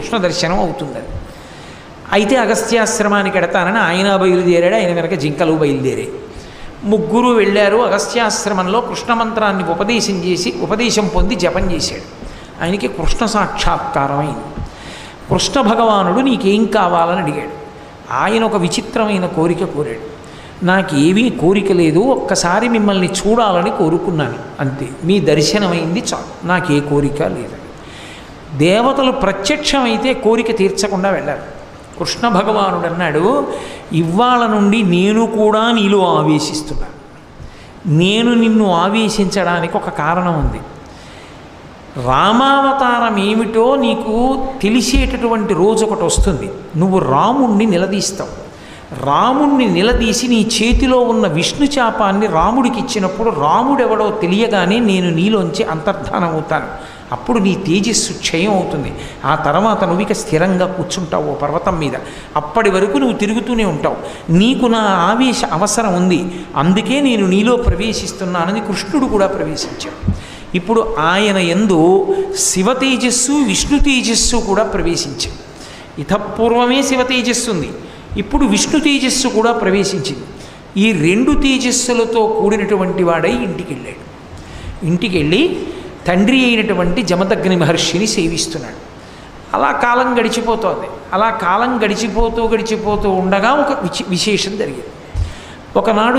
కృష్ణ దర్శనం అవుతుంది. అయితే అగస్త్యాశ్రమానికి ఎడతానని ఆయన బయలుదేరాడు, ఆయన వెనక జింకలు బయలుదేరాయి. ముగ్గురు వెళ్ళారు. అగస్త్యాశ్రమంలో కృష్ణ మంత్రాన్ని ఉపదేశం పొంది జపం చేశాడు. ఆయనకి కృష్ణ సాక్షాత్కారం అయింది. కృష్ణ భగవానుడు నీకేం కావాలని అడిగాడు. ఆయన ఒక విచిత్రమైన కోరిక కోరాడు. నాకేమీ కోరిక లేదు, ఒక్కసారి మిమ్మల్ని చూడాలని కోరుకున్నాను, అంతే, మీ దర్శనమైంది చాలు, నాకే కోరిక లేదు. దేవతలు ప్రత్యక్షమైతే కోరిక తీర్చకుండా వెళ్ళారు. కృష్ణ భగవానుడు అన్నాడు, ఇవాళ నుండి నేను కూడా నీలో ఆవేశిస్తున్నాను. నేను నిన్ను ఆవేశించడానికి ఒక కారణం ఉంది. రామావతారం ఏమిటో నీకు తెలిసేటటువంటి రోజు ఒకటి వస్తుంది. నువ్వు రాముణ్ణి నిలదీస్తావు. రాముణ్ణి నిలదీసి నీ చేతిలో ఉన్న విష్ణు చాపాన్ని రాముడికి ఇచ్చినప్పుడు రాముడెవడో తెలియగానే నేను నీలోంచి అంతర్ధానం అవుతాను. అప్పుడు నీ తేజస్సు క్షయం అవుతుంది. ఆ తర్వాత నువ్వు ఇక స్థిరంగా కూర్చుంటావు ఓ పర్వతం మీద. అప్పటి వరకు నువ్వు తిరుగుతూనే ఉంటావు. నీకు నా ఆవేశ అవసరం ఉంది, అందుకే నేను నీలో ప్రవేశిస్తున్నానని కృష్ణుడు కూడా ప్రవేశించాడు. ఇప్పుడు ఆయన యందు శివ తేజస్సు విష్ణు తేజస్సు కూడా ప్రవేశించాడు. ఇతపూర్వమే శివ తేజస్సు ఉంది, ఇప్పుడు విష్ణు తేజస్సు కూడా ప్రవేశించింది. ఈ రెండు తేజస్సులతో కూడినటువంటి వాడై ఇంటికి వెళ్ళాడు. ఇంటికి వెళ్ళి తండ్రి అయినటువంటి జమదగ్ని మహర్షిని సేవిస్తున్నాడు. అలా కాలం గడిచిపోతోంది. అలా కాలం గడిచిపోతూ ఉండగా ఒక విశేషం జరిగింది. ఒకనాడు